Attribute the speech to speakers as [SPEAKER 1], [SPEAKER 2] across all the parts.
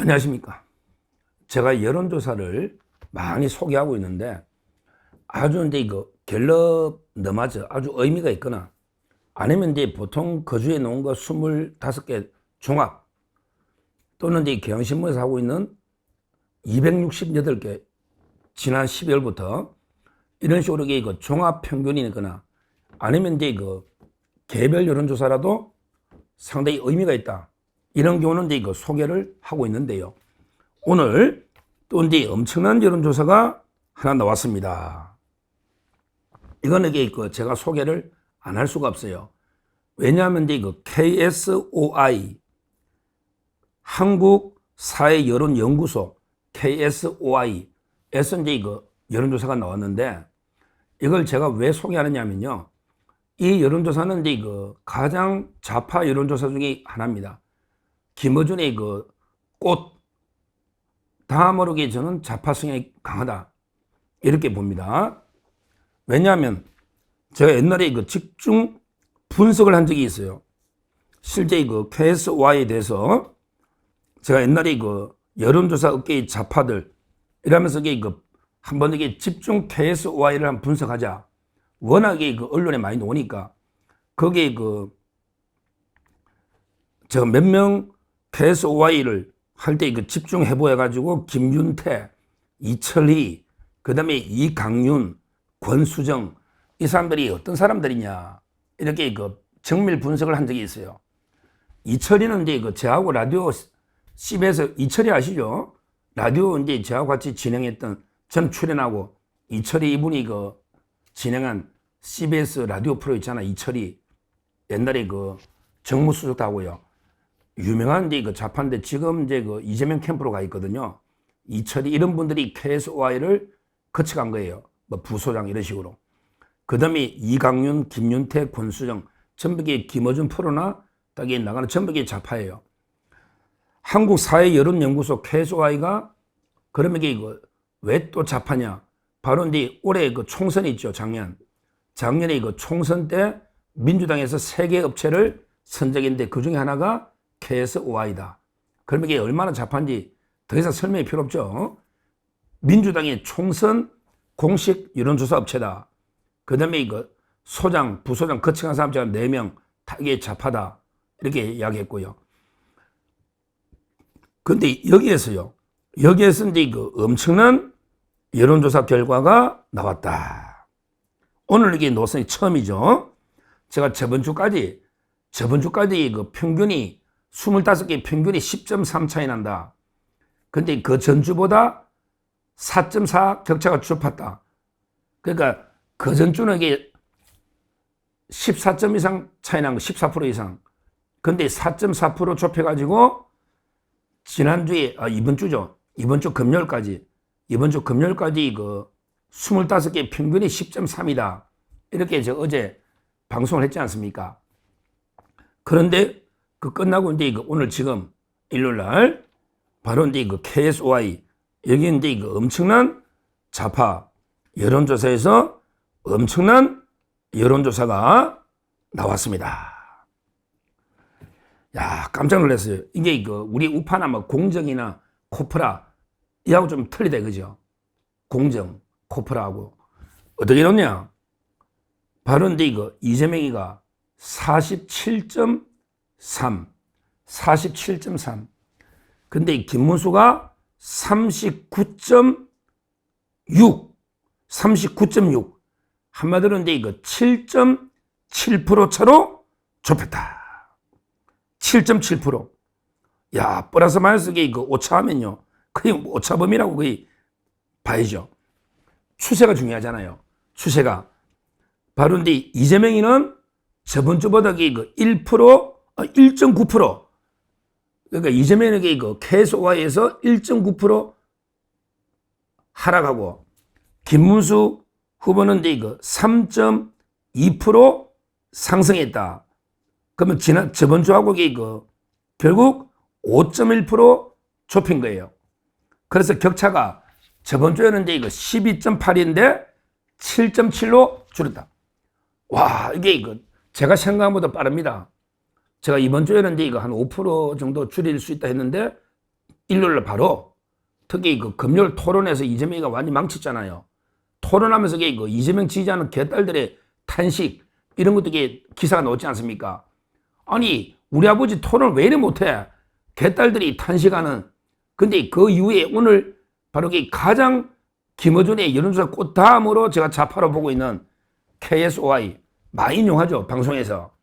[SPEAKER 1] 안녕하십니까. 제가 여론조사를 많이 소개하고 있는데 아주 이제 이거 갤럽 너마저 아주 의미가 있거나 아니면 이제 보통 거주해 놓은 거 25개 종합 또는 이제 경향신문에서 하고 있는 268개 지난 12월부터 이런 식으로 이거 종합 평균이거나 아니면 이제 이거 개별 여론조사라도 상당히 의미가 있다. 이런 경우는 이제 이거 소개를 하고 있는데요. 오늘 또 이제 엄청난 여론조사가 하나 나왔습니다. 이거는 이게 제가 소개를 안 할 수가 없어요. 왜냐하면 이제 이거 KSOI 한국 사회 여론 연구소 KSOI에서 이제 이거 여론조사가 나왔는데 이걸 제가 왜 소개하느냐면요. 이 여론조사는 이제 이거 가장 좌파 여론조사 중에 하나입니다. 김어준의 꽃 다음으로 저는 좌파 성향이 강하다 이렇게 봅니다. 왜냐하면 제가 옛날에 집중 분석을 한 적이 있어요. 실제 KSOI에 대해서 제가 옛날에 여론조사 업계의 좌파들 이러면서 한번 집중 KSOI를 한번 분석하자. 워낙에 언론에 많이 나오니까 거기에 제가 몇 명 KSOI를 할 때 집중해보여가지고 김윤태, 이철희, 그 다음에 이강윤, 권수정 이 사람들이 어떤 사람들이냐 이렇게 정밀 분석을 한 적이 있어요. 이철희는 이제 저하고 라디오 CBS 이철희 아시죠? 라디오 이제 저하고 같이 진행했던 전 출연하고 이철희 이분이 진행한 CBS 라디오 프로 있잖아. 이철희 옛날에 정무수석도 하고요. 유명한 이제 좌파인데 지금 이제 이재명 캠프로 가 있거든요. 이철희 이런 분들이 KSOI를 거쳐간 거예요. 뭐 부소장 이런 식으로. 그 다음에 이강윤, 김윤태, 권수정 전부 김어준 프로나 딱에 나가는 전부 좌파예요. 한국 사회 여론연구소 KSOI가 그러면 이게 왜 또 좌파냐? 바로 이제 올해 총선이 있죠. 작년에 총선 때 민주당에서 3개 업체를 선정했는데 그 중에 하나가 KSOI다. 그러면 이게 얼마나 좌파인지 더 이상 설명이 필요 없죠. 민주당의 총선 공식 여론조사 업체다. 그 다음에 소장, 부소장 거쳐간 사람 제가 4명 다 이게 좌파다. 이렇게 이야기했고요. 근데 여기에서 이제 엄청난 여론조사 결과가 나왔다. 오늘 이게 노선이 처음이죠. 제가 저번 주까지 평균이 25개 평균이 10.3 차이 난다. 근데 그 전주보다 4.4 격차가 좁았다. 그러니까 그 전주는 이게 14점 이상 차이 난 거, 14% 이상. 근데 4.4% 좁혀가지고 지난주에, 이번 주죠. 이번 주 금요일까지 25개 평균이 10.3이다. 이렇게 저 어제 방송을 했지 않습니까? 그런데 끝나고 이제 오늘 지금 일요일날 바로 이제 KSOI 여기 이제 엄청난 좌파 여론조사에서 엄청난 여론조사가 나왔습니다. 야, 깜짝 놀랐어요. 이게 우리 우파나 뭐 공정이나 코프라 이하고 좀 틀리다 그죠? 공정, 코프라하고 어떻게 놓냐? 바로 이제 이재명이가 47.3. 근데 김문수가 39.6. 한마디로 이제 7.7% 차로 좁혔다. 7.7%. 야, 플러스 마이너스 오차하면요. 거의 오차범위라고 거의 봐야죠. 추세가 중요하잖아요. 추세가. 바로 이제 이재명이는 저번 주보다 1.9%. 그러니까 이재명에게 KSOI에서 1.9% 하락하고 김문수 후보는 이제 3.2% 상승했다. 그러면 저번 주하고 결국 5.1% 좁힌 거예요. 그래서 격차가 저번 주에는 이제 12.8인데 7.7로 줄였다. 와, 이게 제가 생각한 것보다 빠릅니다. 제가 이번 주에는 이제 한 5% 정도 줄일 수 있다 했는데 일요일날 바로 특히 그 금요일 토론에서 이재명이가 완전히 망쳤잖아요. 토론하면서 그 이재명 지지하는 개딸들의 탄식 이런 것도 기사가 나오지 않습니까? 아니 우리 아버지 토론을 왜 이래 못해? 개딸들이 탄식하는. 근데 그 이후에 오늘 바로 가장 김어준의 여론조사 꽃다음으로 제가 좌파로 보고 있는 KSOI 많이 인용하죠 방송에서.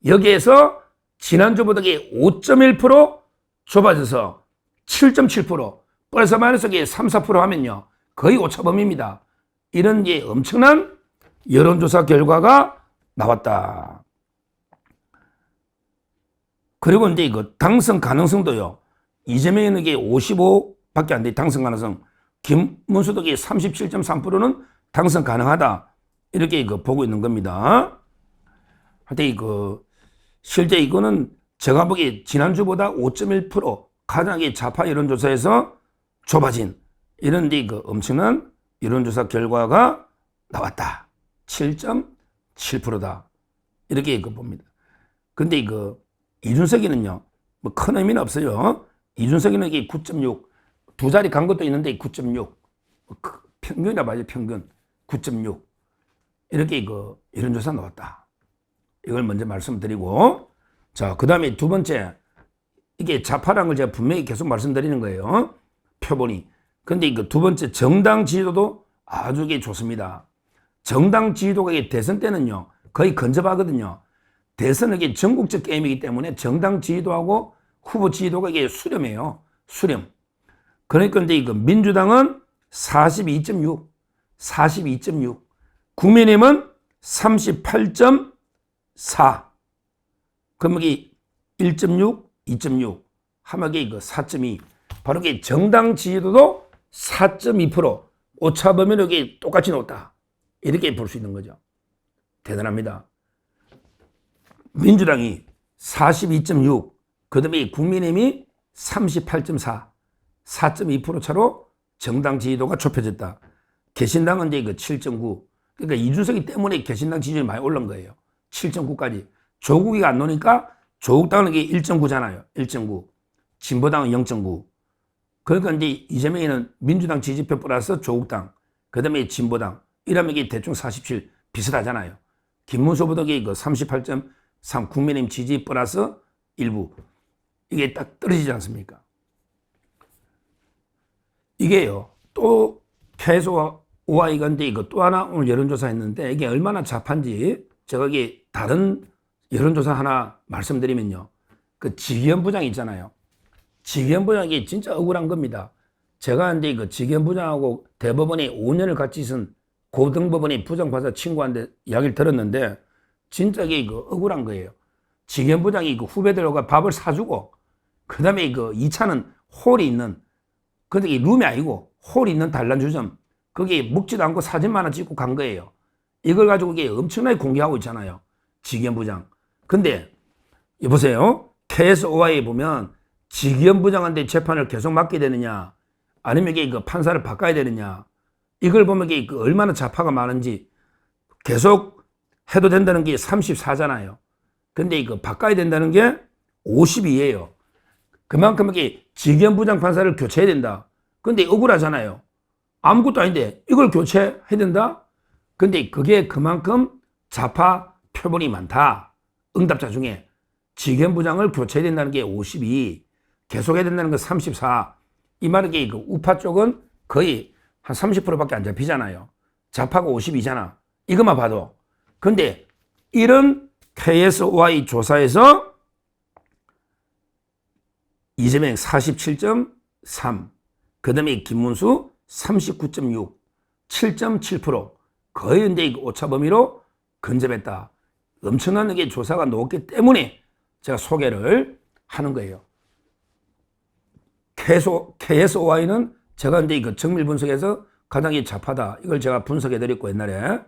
[SPEAKER 1] 여기에서 지난주보다 5.1% 좁아져서 7.7% 플러스 마이너스 3, 4% 하면요 거의 오차범위입니다. 이런 엄청난 여론조사 결과가 나왔다. 그리고 이제 당선 가능성도요. 이재명은 55밖에 안 돼. 당선 가능성. 김문수도 37.3%는 당선 가능하다. 이렇게 보고 있는 겁니다. 하여튼 실제 이거는 제가 보기에 지난주보다 5.1% 가장 좌파 여론조사에서 좁아진 이런 엄청난 여론조사 결과가 나왔다. 7.7%다. 이렇게 봅니다. 근데 이준석이는요, 뭐 큰 의미는 없어요. 이준석이는 9.6, 두 자리 간 것도 있는데 9.6. 평균이라 말이죠, 평균. 9.6. 이렇게 여론조사 나왔다. 이걸 먼저 말씀드리고, 자, 그 다음에 두 번째, 이게 좌파라는 걸 제가 분명히 계속 말씀드리는 거예요. 표본이. 근데 두 번째, 정당 지지도도 아주 좋습니다. 정당 지지도가 대선 때는요, 거의 근접하거든요. 대선은 전국적 게임이기 때문에 정당 지지도하고 후보 지지도가 수렴해요. 수렴. 그러니까 이제 민주당은 42.6, 42.6. 국민의힘은 38.4. 그럼 1.6, 2.6. 하면 4.2. 바로 정당 지지도도 4.2%. 오차범위로 똑같이 높다. 이렇게 볼 수 있는 거죠. 대단합니다. 민주당이 42.6, 그 다음에 국민의힘이 38.4, 4.2% 차로 정당 지지도가 좁혀졌다. 개신당은 이제 7.9. 그러니까 이준석이 때문에 개신당 지지율이 많이 올라온 거예요. 7.9까지. 조국이가 안 노니까 조국당은 1.9잖아요. 1.9. 진보당은 0.9. 그러니까 이제 이재명이는 민주당 지지표 플러스 조국당, 그 다음에 진보당. 이러면 대충 47 비슷하잖아요. 김문수 부덕이 38.3 국민의힘 지지 플러스 일부. 이게 딱 떨어지지 않습니까? 이게요, 또 KSOI가 또 하나 오늘 여론조사 했는데 이게 얼마나 좌파인지 제가 다른 여론조사 하나 말씀드리면요. 지기현 부장 있잖아요. 지기현 부장이 진짜 억울한 겁니다. 제가 이제 지기현 부장하고 대법원에 5년을 같이 있은 고등법원의 부장판사 친구한테 이야기를 들었는데 진짜 이게 억울한 거예요. 지기현 부장이 후배들과 밥을 사주고 그 다음에 2차는 홀이 있는, 근데 룸이 아니고 홀이 있는 단란주점, 거기 묵지도 않고 사진만 하나 찍고 간 거예요. 이걸 가지고 이게 엄청나게 공개하고 있잖아요. 지기현 부장. 근데 여보세요. KSOI에 보면 지기현 부장한테 재판을 계속 맡게 되느냐 아니면 이게 판사를 바꿔야 되느냐, 이걸 보면 이게 얼마나 좌파가 많은지. 계속 해도 된다는 게 34잖아요. 근데 바꿔야 된다는 게 52예요. 그만큼 이게 지기현 부장 판사를 교체해야 된다. 근데 억울하잖아요. 아무것도 아닌데 이걸 교체해야 된다? 근데 그게 그만큼 좌파 표본이 많다. 응답자 중에 지기현 부장을 교체해야 된다는 게 52, 계속해야 된다는 건 34. 이 말은 우파 쪽은 거의 한 30%밖에 안 잡히잖아요. 좌파가 52잖아. 이것만 봐도. 근데 이런 KSOI 조사에서 이재명 47.3, 그 다음에 김문수 39.6, 7.7%. 거의 이제 오차범위로 근접했다. 엄청난 게 조사가 나왔기 때문에 제가 소개를 하는 거예요. KSOI는 제가 이제 정밀 분석에서 가장 좌파다. 이걸 제가 분석해 드렸고 옛날에.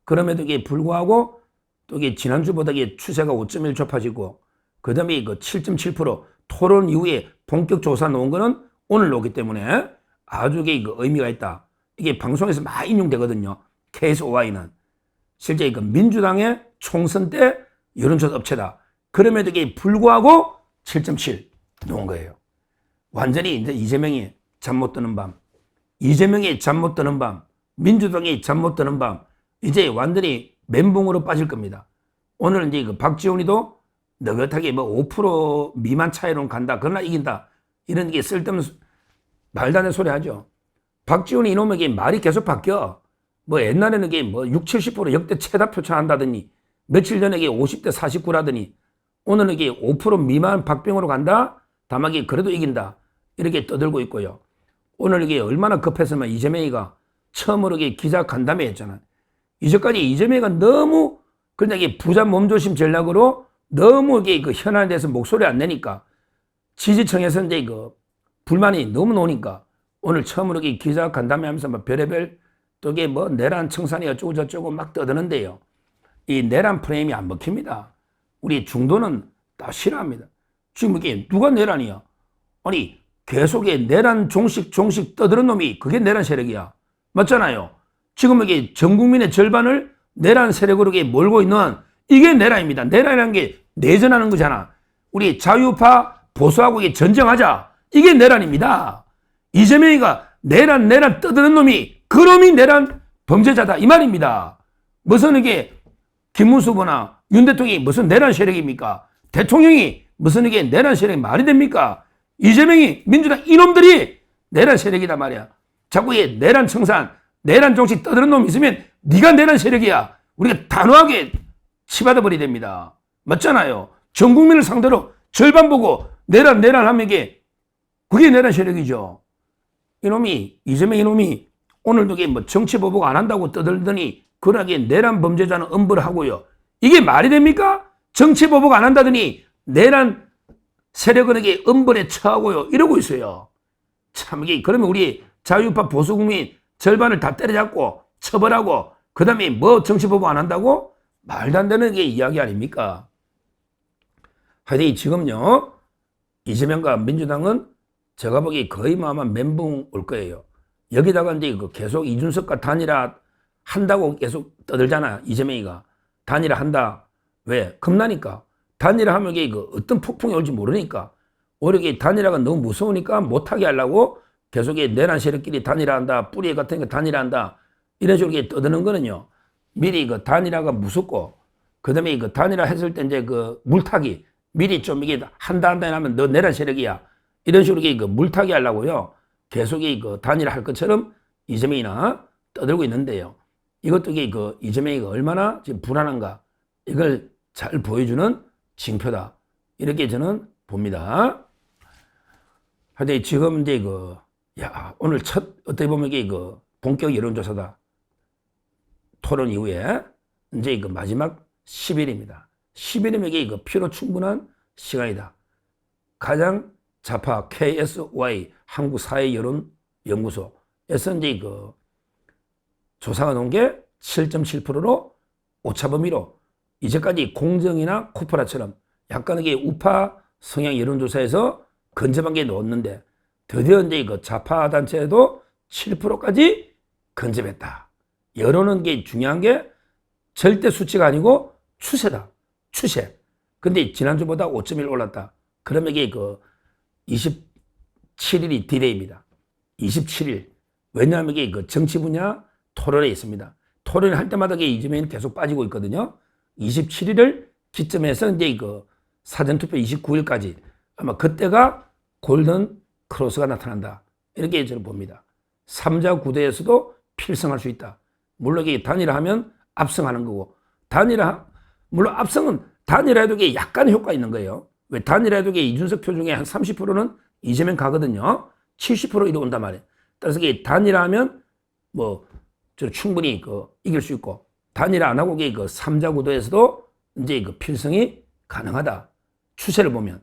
[SPEAKER 1] 그럼에도 불구하고 또 지난주보다 추세가 5.1 좁아지고 그 다음에 7.7% 토론 이후에 본격 조사 나온 거는 오늘 나오기 때문에 아주 의미가 있다. 이게 방송에서 많이 인용되거든요. KSOI는 실제 민주당의 총선 때 여론조사 업체다. 그럼에도 불구하고 7.7 나온 거예요. 완전히 이제 이재명이 잠 못 드는 밤, 이재명이 잠 못 드는 밤, 민주당이 잠 못 드는 밤, 이제 완전히 멘붕으로 빠질 겁니다. 오늘 이제 그 박지원이도 느긋하게 뭐 5% 미만 차이로 간다, 그러나 이긴다, 이런 게 쓸데없는 말도 안 되는 소리 하죠. 박지원이 이놈에게 말이 계속 바뀌어. 뭐 옛날에는 이게 뭐 60, 70% 역대 최다 표창한다더니 며칠 전에 이게 50대 49라더니 오늘은 이게 5% 미만 박병으로 간다? 다만 이게 그래도 이긴다. 이렇게 떠들고 있고요. 오늘 이게 얼마나 급했으면 이재명이가 처음으로 이게 기자 간담회 했잖아. 이제까지 이재명이가 너무 그냥 이게 부자 몸조심 전략으로 너무 이게 그 현안에 대해서 목소리 안 내니까 지지층에서 이제 그 불만이 너무 나오니까 오늘 처음으로 이게 기자 간담회 하면서 뭐 별의별 또 이게 뭐 내란 청산이 어쩌고 저쩌고 막 떠드는데요. 이 내란 프레임이 안 먹힙니다. 우리 중도는 다 싫어합니다. 지금 이게 누가 내란이야? 아니 계속 내란 종식 떠드는 놈이 그게 내란 세력이야. 맞잖아요. 지금 이게 전 국민의 절반을 내란 세력으로 몰고 있는 이게 내란입니다. 내란이라는 게 내전하는 거잖아. 우리 자유파 보수하고 전쟁하자. 이게 내란입니다. 이재명이가 내란 떠드는 놈이 그놈이 내란 범죄자다 이 말입니다. 무슨 이게 김문수 후보나 윤 대통령이 무슨 내란 세력입니까? 대통령이 무슨 이게 내란 세력이 말이 됩니까? 이재명이 민주당 이놈들이 내란 세력이다 말이야. 자꾸 내란 청산, 내란 정치 떠드는 놈 있으면 네가 내란 세력이야. 우리가 단호하게 치받아 버려야 됩니다. 맞잖아요. 전 국민을 상대로 절반 보고 내란 하면 이게 그게 내란 세력이죠. 이놈이 이재명 이놈이 오늘도 뭐 정치 보복 안 한다고 떠들더니 그러게 내란 범죄자는 엄벌을 하고요. 이게 말이 됩니까? 정치 보복 안 한다더니 내란 세력은 이게 엄벌에 처하고요. 이러고 있어요. 참 이게 그러면 우리 자유파 보수국민 절반을 다 때려잡고 처벌하고 그 다음에 뭐 정치 보복 안 한다고? 말도 안 되는 게 이야기 아닙니까? 하여튼 지금요 이재명과 민주당은 제가 보기에 거의 뭐 아마 멘붕 올 거예요. 여기다가 이제 계속 이준석과 단일화 한다고 계속 떠들잖아. 이재명이가 단일화 한다. 왜? 겁나니까. 단일화 하면 이게 어떤 폭풍이 올지 모르니까. 오히려 이게 단일화가 너무 무서우니까 못하게 하려고 계속 내란 세력끼리 단일화 한다. 뿌리 같은 거 단일화 한다. 이런 식으로 떠드는 거는요. 미리 단일화가 무섭고 그 다음에 단일화 했을 때 이제 물타기 미리 좀 이게 한다 하면 너 내란 세력이야. 이런 식으로 이게 물타기 하려고요. 계속 단일화 할 것처럼 이재명이나 떠들고 있는데요. 이것도 이게 이재명이가 얼마나 지금 불안한가 이걸 잘 보여주는 징표다. 이렇게 저는 봅니다. 하여튼 지금 이제 오늘 어떻게 보면 이게 본격 여론조사다. 토론 이후에 이제 마지막 10일입니다. 10일이면 이게 필요 충분한 시간이다. 가장 좌파 KSY 한국사회여론연구소에서 이제 조사가 나온 게 7.7%로 오차 범위로 이제까지 공정이나 코프라처럼 약간 이게 우파 성향 여론조사에서 건재한 게 나왔는데 드디어 이제 좌파 단체에도 7%까지 건재했다. 여론은 게 중요한 게 절대 수치가 아니고 추세다. 추세. 근데 지난주보다 5.1 올랐다. 그러면 이게 27일이 디레이입니다. 27일. 왜냐하면 이게 정치 분야 토론에 있습니다. 토론을 할 때마다 이재명이 계속 빠지고 있거든요. 27일을 기점에서 이제 사전투표 29일까지 아마 그때가 골든 크로스가 나타난다. 이렇게 저는 봅니다. 3자 구도에서도 필승할 수 있다. 물론 이게 단일화하면 압승하는 거고 물론 압승은 단일화해도 이게 약간 효과 있는 거예요. 왜 단일화해도 이게 이준석 표 중에 한 30%는 이재명 가거든요. 70% 이리 온단 말이에요. 따라서 이게 단일화하면 충분히 이길 수 있고 단일화 안 하고 이게 3자 구도에서도 이제 필승이 가능하다. 추세를 보면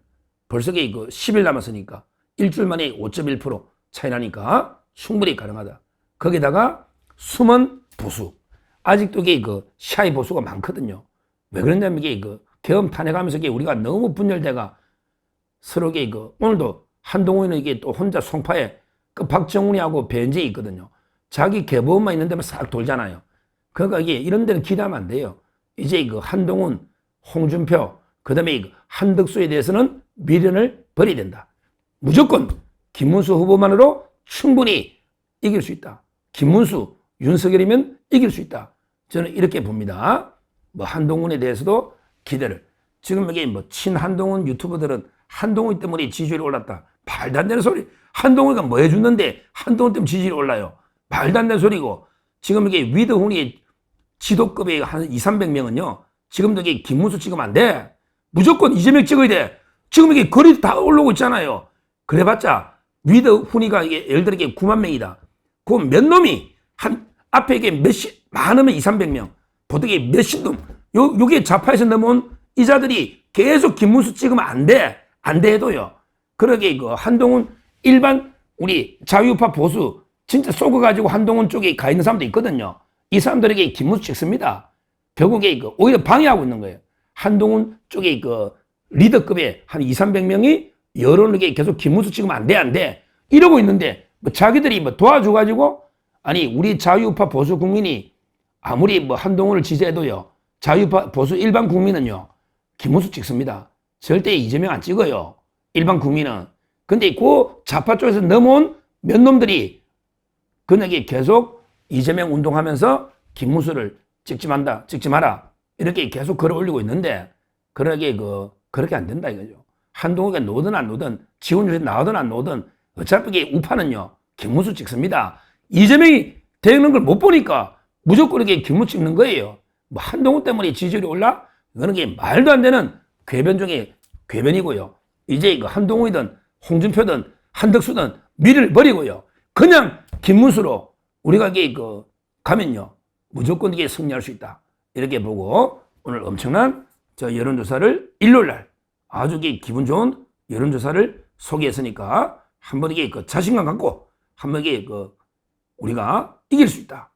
[SPEAKER 1] 벌써 이게 10일 남았으니까 일주일 만에 5.1% 차이 나니까 충분히 가능하다. 거기다가 숨은 보수. 아직도 이게 샤이 보수가 많거든요. 왜 그러냐면 이게 계엄 탄핵하면서 이게 우리가 너무 분열돼가 서로 이게 오늘도 한동훈은 이게 또 혼자 송파에 박정훈이하고 배현진이 있거든요. 자기 개보험만 있는 데만 싹 돌잖아요. 그러니까 이게 이런 데는 기대하면 안 돼요. 이제 한동훈, 홍준표, 그 다음에 한덕수에 대해서는 미련을 버려야 된다. 무조건 김문수 후보만으로 충분히 이길 수 있다. 김문수, 윤석열이면 이길 수 있다. 저는 이렇게 봅니다. 뭐 한동훈에 대해서도 기대를. 지금 여기 뭐 친한동훈 유튜버들은 한동훈 때문에 지지율이 올랐다. 말도 안 되는 소리. 한동훈이가 뭐 해줬는데 한동훈 때문에 지지율이 올라요. 말도 안 되는 소리고. 지금 이게 위드훈이 지도급의 한 200~300명은요. 지금 여기 김문수 찍으면 안 돼. 무조건 이재명 찍어야 돼. 지금 이게 거리 다 올라오고 있잖아요. 그래봤자 위드훈이가 이게 예를 들어 이게 9만 명이다. 그 몇 놈이 한 앞에 이게 몇십 많으면 200~300명. 보통 이게 몇십 놈. 요게 좌파에서 넘어온 이자들이 계속 김문수 찍으면 안 돼. 안 돼 해도요. 그러게 그 한동훈 일반 우리 자유우파 보수 진짜 속아가지고 한동훈 쪽에 가 있는 사람도 있거든요. 이 사람들에게 김문수 찍습니다. 결국에 그 오히려 방해하고 있는 거예요. 한동훈 쪽에 그 리더급의 한 200~300명이 여론에게 계속 김문수 찍으면 안 돼, 안 돼. 이러고 있는데 뭐 자기들이 뭐 도와줘가지고 아니 우리 자유우파 보수 국민이 아무리 뭐 한동훈을 지지해도요. 자유우파 보수 일반 국민은요. 김문수 찍습니다. 절대 이재명 안 찍어요. 일반 국민은. 근데 그 좌파 쪽에서 넘어온 몇 놈들이 그녀에게 계속 이재명 운동하면서 김문수를 찍지 마라. 이렇게 계속 글을 올리고 있는데 그렇게 안 된다 이거죠. 한동훈이 노든 안 노든 지원율이 나오든 안 나오든 어차피 우파는요. 김문수 찍습니다. 이재명이 되는 걸 못 보니까 무조건 이렇게 김문수 찍는 거예요. 뭐 한동훈 때문에 지지율이 올라? 이거는 게 말도 안 되는 궤변 중에 궤변이고요. 이제 그 한동훈이든 홍준표든 한덕수든 미를 버리고요. 그냥 김문수로 우리가 이게 가면요. 무조건 이게 승리할 수 있다. 이렇게 보고 오늘 엄청난 저 여론조사를 일요일날 아주 기분 좋은 여론조사를 소개했으니까 한번 이게 자신감 갖고 한번 이게 우리가 이길 수 있다.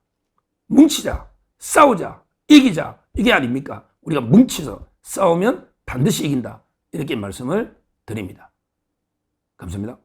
[SPEAKER 1] 뭉치자, 싸우자, 이기자 이게 아닙니까? 우리가 뭉치서 싸우면 반드시 이긴다. 이렇게 말씀을 드립니다. 감사합니다.